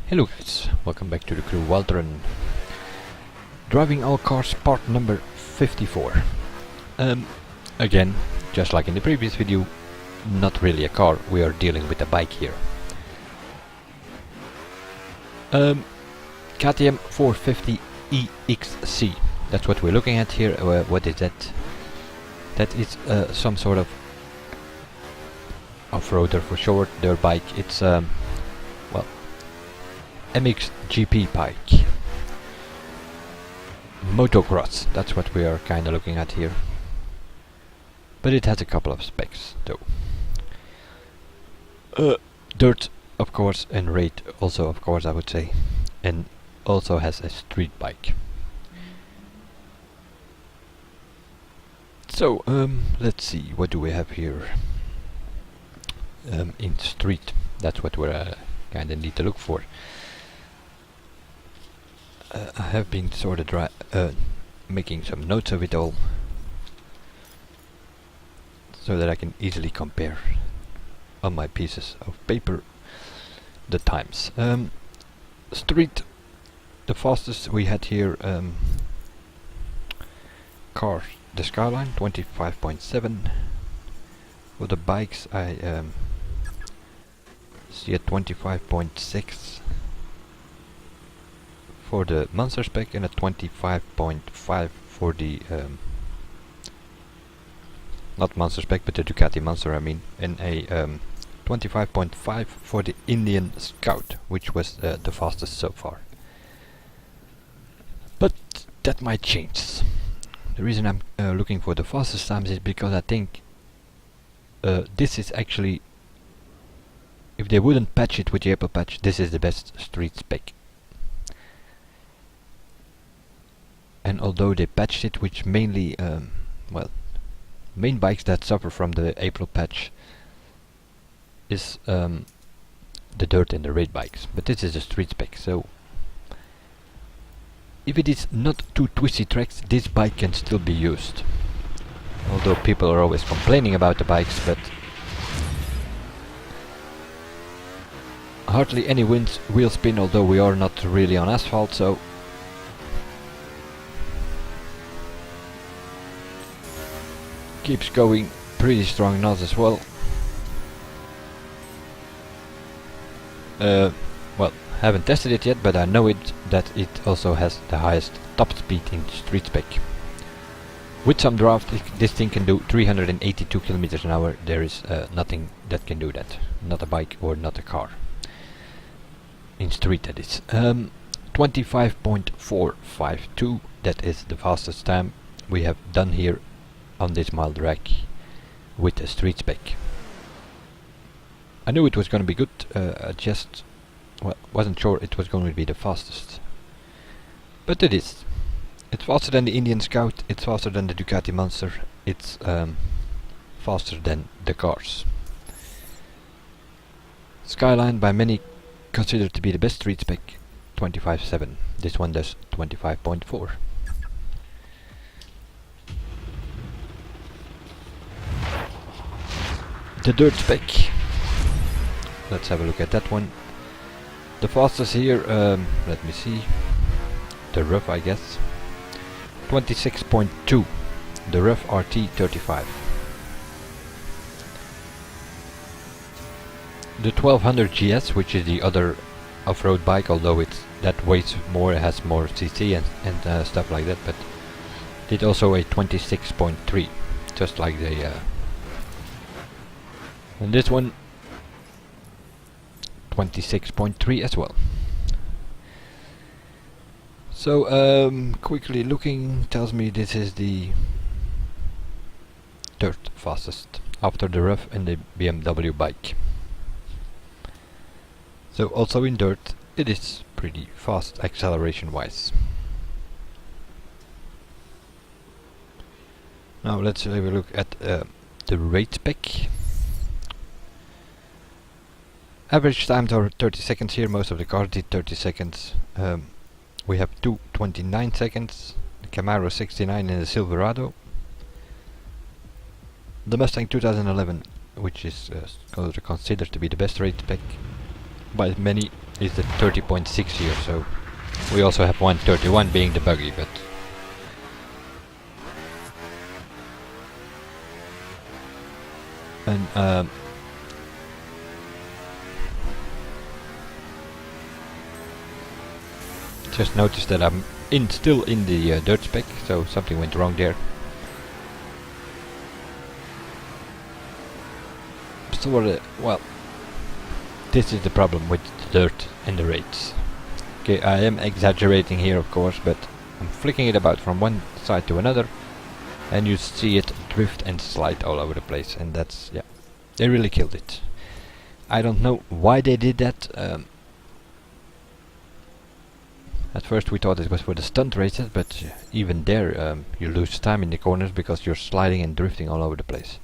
Hello guys, welcome back to the crew Walter and driving our car's part number 54. Again, just like in the previous video, not really a car, we are dealing with a bike here. KTM 450 EXC, that's what we're looking at here. What is that? That is some sort of off-roader for short, dirt bike. It's well, MXGP bike. Motocross, that's what we are kinda looking at here. But it has a couple of specs though. Dirt, of course, and raid also, of course, I would say. And also has a street bike. So, let's see, what do we have here? In street, that's what we're kinda need to look for. I have been sort of making some notes of it all, so that I can easily compare on my pieces of paper the times. Street, the fastest we had here, car, the Skyline, 25.7. For the bikes, I see at 25.6. For the Monster spec and a 25.5 for the not Monster spec but the Ducati Monster, I mean, and a 25.5 for the Indian Scout, which was the fastest so far. But that might change. The reason I'm looking for the fastest times is because I think this is actually, if they wouldn't patch it with the Apple patch, this is the best street spec. And although they patched it, which mainly, well, main bikes that suffer from the April patch is the dirt and the raid bikes, but this is a street spec, so if it is not too twisty tracks, this bike can still be used. Although people are always complaining about the bikes, but hardly any wheel spin, although we are not really on asphalt, so keeps going pretty strong nods as well. Well, haven't tested it yet, but I know that it also has the highest top speed in street spec. With some draft, this thing can do 382 kilometers an hour. There is nothing that can do that, not a bike or not a car. In street, that is. 25.452. That is the fastest time we have done here on this mild rack with a street spec. I knew it was going to be good, I just wasn't sure it was going to be the fastest. But it is. It's faster than the Indian Scout, it's faster than the Ducati Monster, it's faster than the cars. Skyline, by many considered to be the best street spec, 25.7. This one does 25.4. The dirt spec, let's have a look at that one. The fastest here, let me see, the rough, I guess, 26.2, the rough RT 35. The 1200 GS, which is the other off-road bike, although that weighs more, it has more CC and stuff like that, but did also a 26.3, just like the and this one 26.3 as well. So quickly looking tells me this is the dirt fastest after the rough and the BMW bike. So also in dirt it is pretty fast acceleration wise. Now let's have a look at the raid spec. Average times are 30 seconds here, most of the cars did 30 seconds. We have 2:29 seconds, the Camaro 69 and the Silverado. The Mustang 2011, which is considered to be the best raid spec by many, is the 30.6 here, so we also have 131 being the buggy, but and just noticed that I'm still in the dirt spec, so something went wrong there. So well, this is the problem with the dirt and the rates. Okay, I am exaggerating here, of course, but I'm flicking it about from one side to another, and you see it drift and slide all over the place, and that's, yeah, they really killed it. I don't know why they did that. At first we thought it was for the stunt races, but even there you lose time in the corners because you're sliding and drifting all over the place.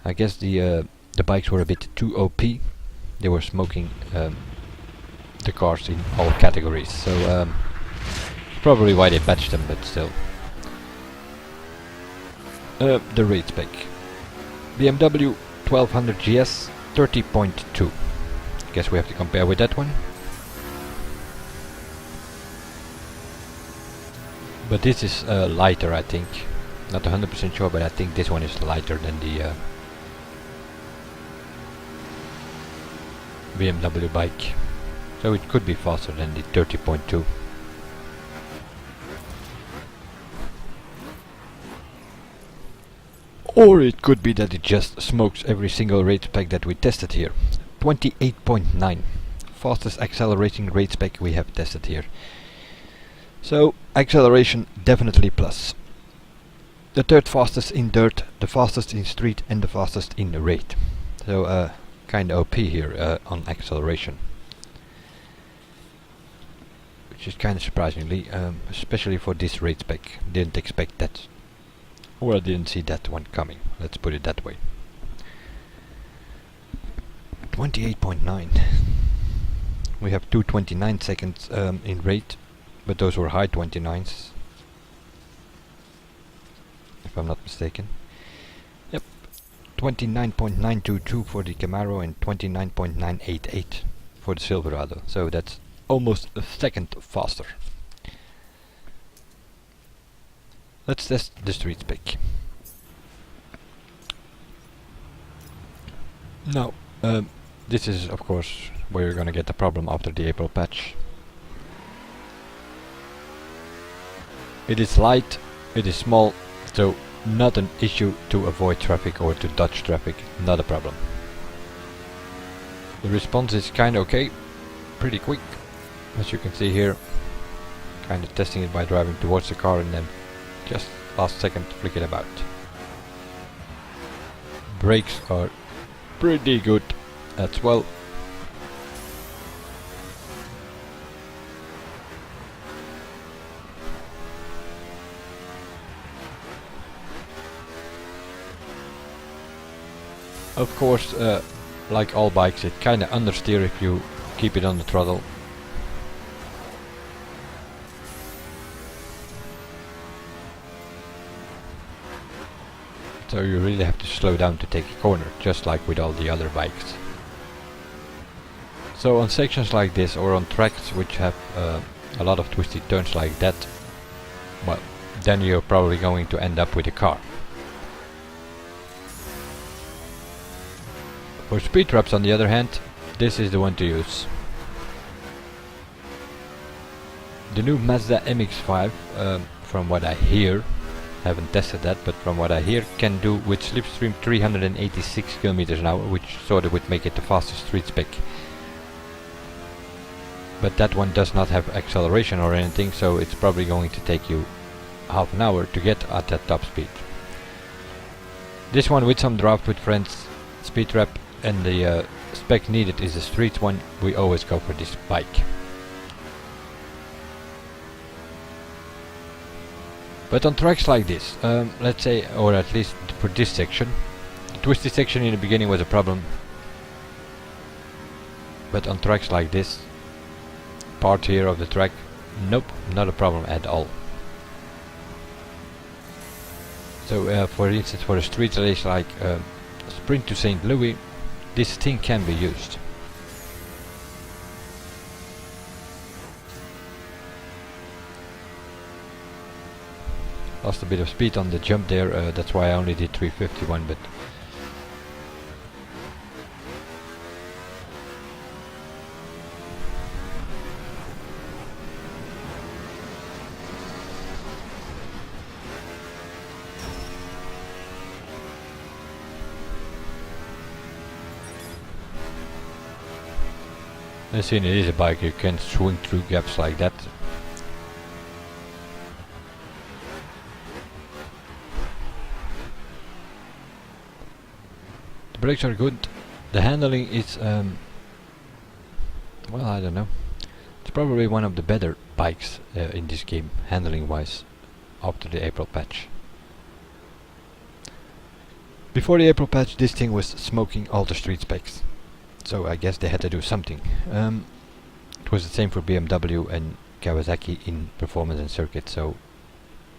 I guess the bikes were a bit too OP. They were smoking the cars in all categories, so probably why they patched them, but still. The rate spec. BMW 1200 GS 30.2. Guess we have to compare with that one. But this is lighter, I think. Not 100% sure, but I think this one is lighter than the BMW bike. So it could be faster than the 30.2. Or it could be that it just smokes every single rate spec that we tested here. 28.9. Fastest accelerating rate spec we have tested here. So acceleration definitely plus. The third fastest in dirt, the fastest in street, and the fastest in the rate. So kinda OP here on acceleration. Which is kinda surprisingly, especially for this rate spec. Didn't expect that. Well, I didn't see that one coming, let's put it that way. 28.9. We have 229 seconds in rate, but those were high 29s, if I'm not mistaken. Yep, 29.922 for the Camaro and 29.988 for the Silverado, so that's almost a second faster. Let's test the street spec. Now, this is of course where you're gonna get the problem after the April patch. It is light, it is small, so not an issue to avoid traffic or to dodge traffic, not a problem. The response is kinda okay, pretty quick, as you can see here. Kinda testing it by driving towards the car and then just last second flick it about. Brakes are pretty good as well. Of course, like all bikes, it kinda understeer if you keep it on the throttle. So you really have to slow down to take a corner, just like with all the other bikes. So on sections like this, or on tracks which have a lot of twisty turns like that, well, then you're probably going to end up with a car. For speed traps, on the other hand, this is the one to use. The new Mazda MX-5, from what I hear, haven't tested that, but from what I hear, can do with slipstream 386 km an hour, which sort of would make it the fastest street spec. But that one does not have acceleration or anything, so it's probably going to take you half an hour to get at that top speed. This one with some draft with friends, speed trap, and the spec needed is a street one, we always go for this bike. But on tracks like this, let's say, or at least for this section, the twisty section in the beginning was a problem. But on tracks like this, part here of the track, nope, not a problem at all. So for instance, for a street race like Sprint to St. Louis, this thing can be used. Lost a bit of speed on the jump there, that's why I only did 351, but as it is a bike, you can swing through gaps like that. The brakes are good. The handling is, well, I don't know. It's probably one of the better bikes in this game, handling wise, after the April patch. Before the April patch, this thing was smoking all the street specs. So I guess they had to do something. It was the same for BMW and Kawasaki in performance and circuit, so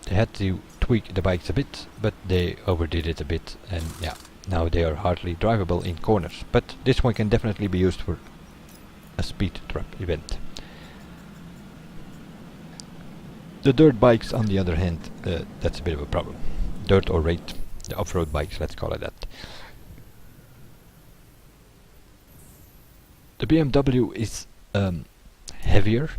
they had to tweak the bikes a bit, but they overdid it a bit, and yeah, now they are hardly drivable in corners. But this one can definitely be used for a speed trap event. The dirt bikes, on the other hand, that's a bit of a problem. Dirt or raid, the off-road bikes, let's call it that. The BMW is heavier,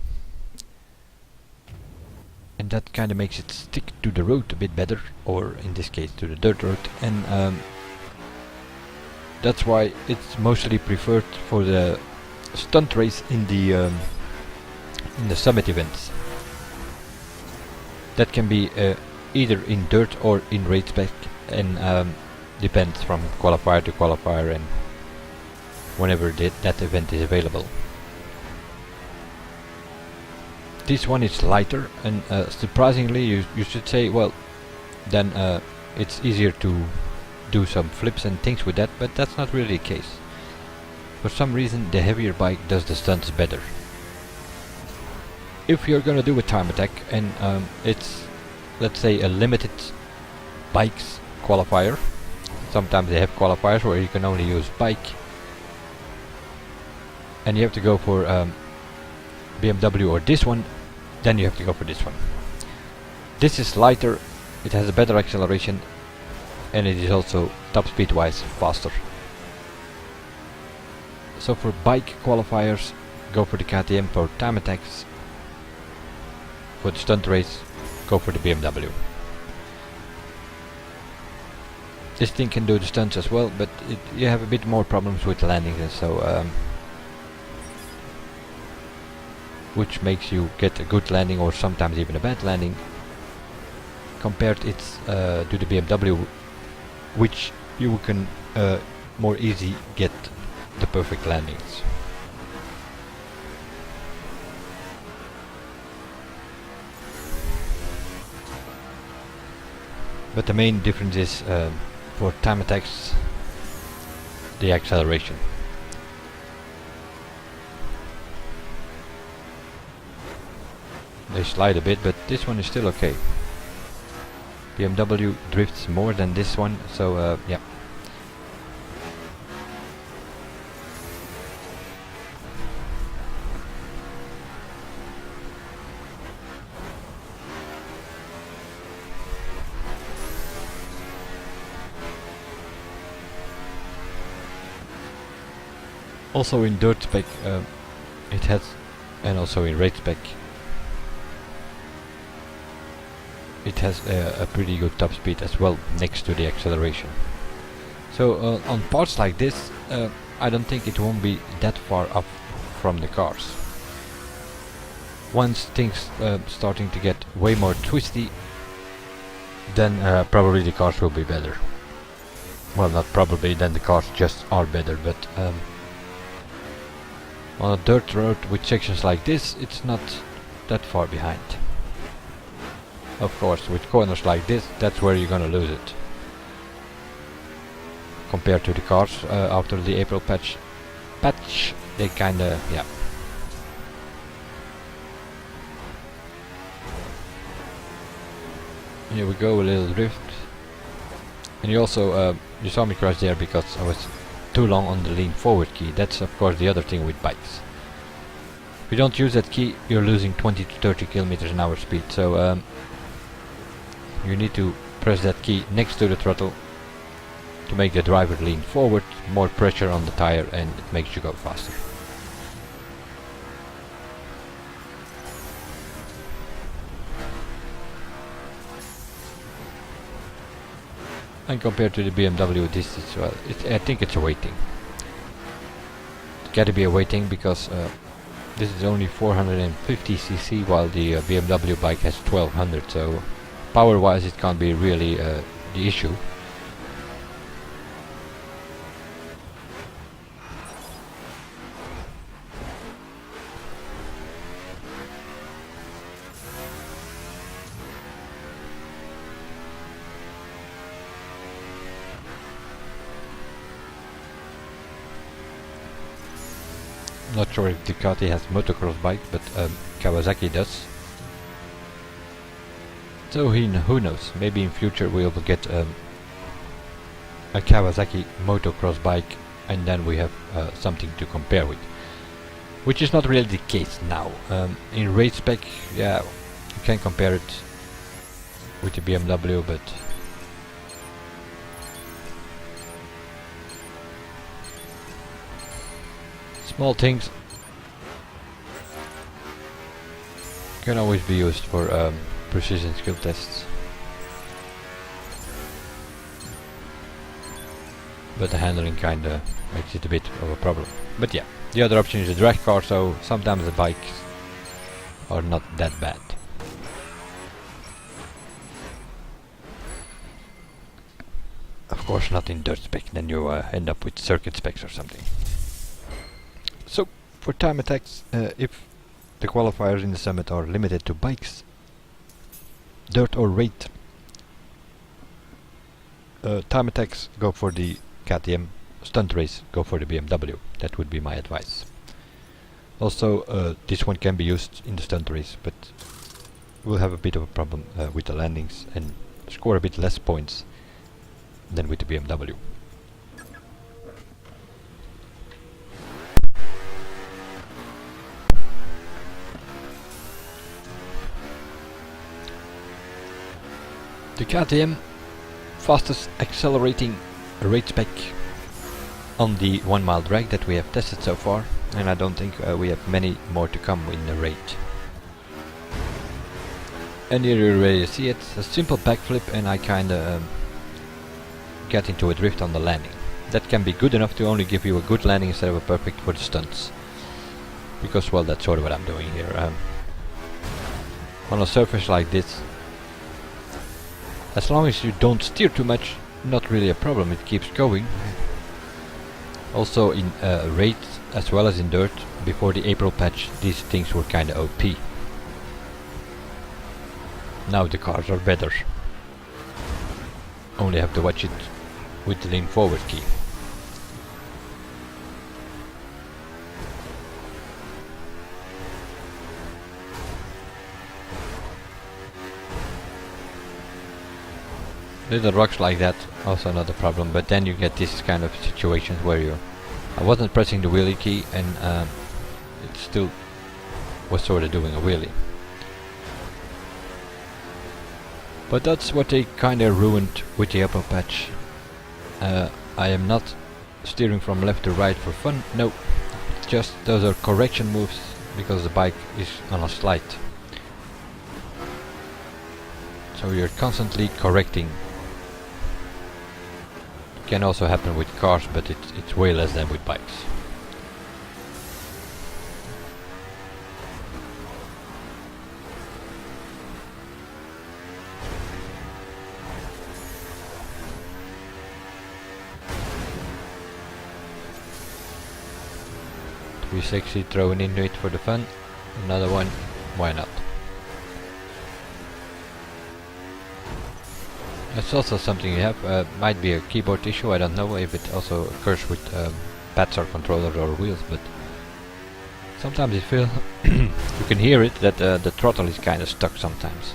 and that kind of makes it stick to the road a bit better, or in this case to the dirt road, and that's why it's mostly preferred for the stunt race in the summit events. That can be either in dirt or in raid spec, and depends from qualifier to qualifier and whenever that event is available. This one is lighter, and surprisingly you should say, well, then it's easier to do some flips and things with that, but that's not really the case. For some reason the heavier bike does the stunts better. If you're gonna do a time attack and it's, let's say, a limited bikes qualifier, sometimes they have qualifiers where you can only use bike, and you have to go for BMW or this one, then you have to go for this one. This is lighter, it has a better acceleration, and it is also top speed wise faster. So for bike qualifiers, go for the KTM. For time attacks, for the stunt race, go for the BMW. This thing can do the stunts as well, but you have a bit more problems with landings, and so which makes you get a good landing or sometimes even a bad landing. Compared it to the BMW, which you can more easy get the perfect landings. But the main difference is for time attacks, the acceleration. They slide a bit, but this one is still okay. BMW drifts more than this one, so yeah. Also in dirt spec it has, and also in raid spec, it has a pretty good top speed as well next to the acceleration. So on parts like this, I don't think it won't be that far up from the cars. Once things starting to get way more twisty, then probably the cars will be better. Well, not probably, then the cars just are better, but on a dirt road with sections like this, it's not that far behind. Of course, with corners like this, that's where you're gonna lose it. Compared to the cars after the April patch, they kinda, yeah. Here we go, a little drift. And you also, you saw me crash there because I was too long on the lean forward key. That's of course the other thing with bikes. If you don't use that key, you're losing 20 to 30 kilometers an hour speed. So you need to press that key next to the throttle to make the driver lean forward, more pressure on the tire, and it makes you go faster. And compared to the BMW, this is, well, I think it's a weighting. It's gotta be a weighting because this is only 450cc while the BMW bike has 1200, so power wise it can't be really the issue. Not sure if Ducati has motocross bike, but Kawasaki does. So who knows? Maybe in future we will get a Kawasaki motocross bike, and then we have something to compare with, which is not really the case now. In race spec, yeah, you can compare it with the BMW, but small things can always be used for precision skill tests. But the handling kinda makes it a bit of a problem. But yeah, the other option is a drag car, so sometimes the bikes are not that bad. Of course not in dirt spec, then you end up with circuit specs or something. So, for time attacks, if the qualifiers in the summit are limited to bikes, dirt or raid, time attacks go for the KTM, stunt race go for the BMW. That would be my advice. Also, this one can be used in the stunt race, but we'll have a bit of a problem with the landings and score a bit less points than with the BMW. The KTM fastest accelerating raid spec on the 1 mile drag that we have tested so far, and I don't think we have many more to come in the raid. And here you already see it, a simple backflip, and I kinda get into a drift on the landing. That can be good enough to only give you a good landing instead of a perfect for the stunts. Because, well, that's sort of what I'm doing here. On a surface like this, as long as you don't steer too much, not really a problem, it keeps going. Also in raid as well as in dirt, before the April patch, these things were kinda OP. Now the cars are better. Only have to watch it with the lean forward key. Little rocks like that, also not a problem, but then you get this kind of situations where I wasn't pressing the wheelie key and it still was sort of doing a wheelie. But that's what they kinda ruined with the Apple patch. I am not steering from left to right for fun, no, just those are correction moves because the bike is on a slide. So you're constantly correcting. Can also happen with cars, but it's way less than with bikes. .360 thrown into it for the fun. Another one, why not? That's also something you have, might be a keyboard issue, I don't know if it also occurs with pads or controllers or wheels, but sometimes you feel, you can hear it, that the throttle is kind of stuck sometimes.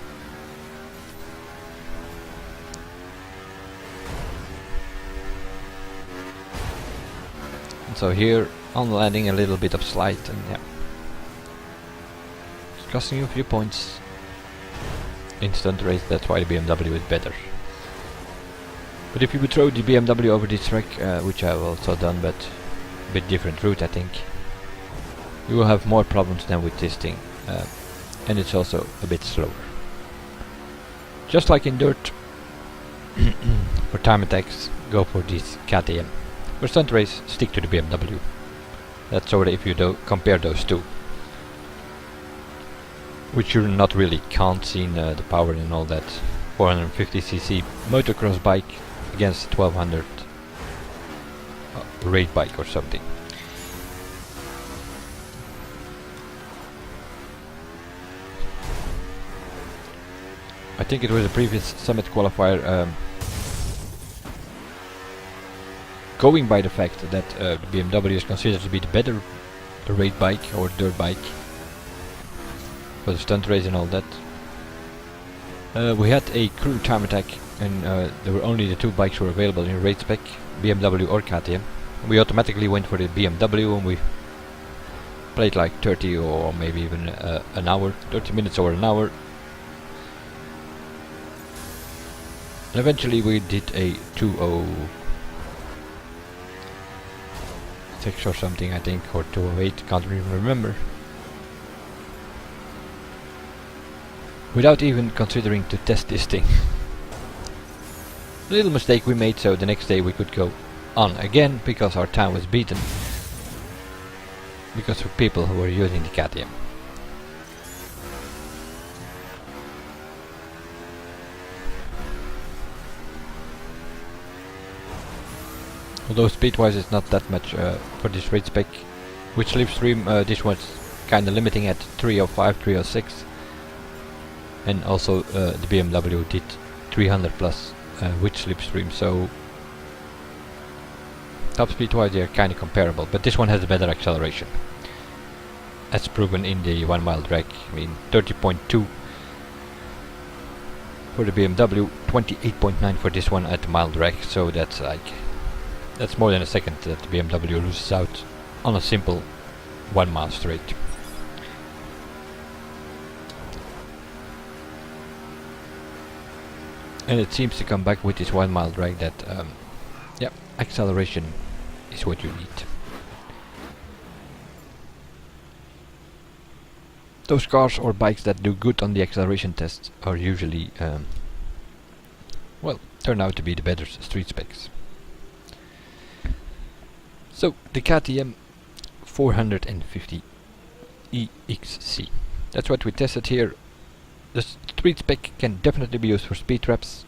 And so here, on landing, a little bit of slide, and yeah, it's costing you a few points. in stunt race, that's why the BMW is better. But if you would throw the BMW over this track, which I've also done, but a bit different route I think, you will have more problems than with this thing, and it's also a bit slower. Just like in dirt, for time attacks, go for this KTM. For stunt race, stick to the BMW. That's sort of if you do compare those two. Which you're not really can't see the power and all that. 450cc motocross bike against 1200 raid bike or something. I think it was a previous Summit qualifier going by the fact that the BMW is considered to be the better raid bike or dirt bike for the stunt race and all that. We had a crew time attack, and there were only the two bikes were available in raid spec, BMW or KTM. We automatically went for the BMW and we played like 30 or maybe even an hour, 30 minutes or an hour. And eventually we did a 206 or something I think, or 208, can't even remember. Without even considering to test this thing. A little mistake we made, so the next day we could go on again because our time was beaten. Because of people who were using the KTM. Although speed-wise it's not that much for this raid spec. With slipstream this was kinda limiting at 305, 306. And also the BMW did 300 plus with slipstream, so top speed wise they are kinda comparable, but this one has a better acceleration. As proven in the 1 mile drag. I mean 30.2 for the BMW, 28.9 for this one at the mile drag, so that's more than a second that the BMW loses out on a simple 1 mile straight. And it seems to come back with this 1 mile drag that yeah, acceleration is what you need. Those cars or bikes that do good on the acceleration tests are usually well, turn out to be the better street specs. So the KTM 450 EXC. That's what we tested here. The street spec can definitely be used for speed traps,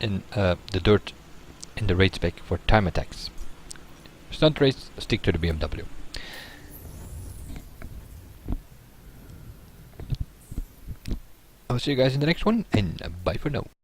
and the dirt and the raid spec for time attacks. Stunt race, stick to the BMW. I'll see you guys in the next one, and bye for now.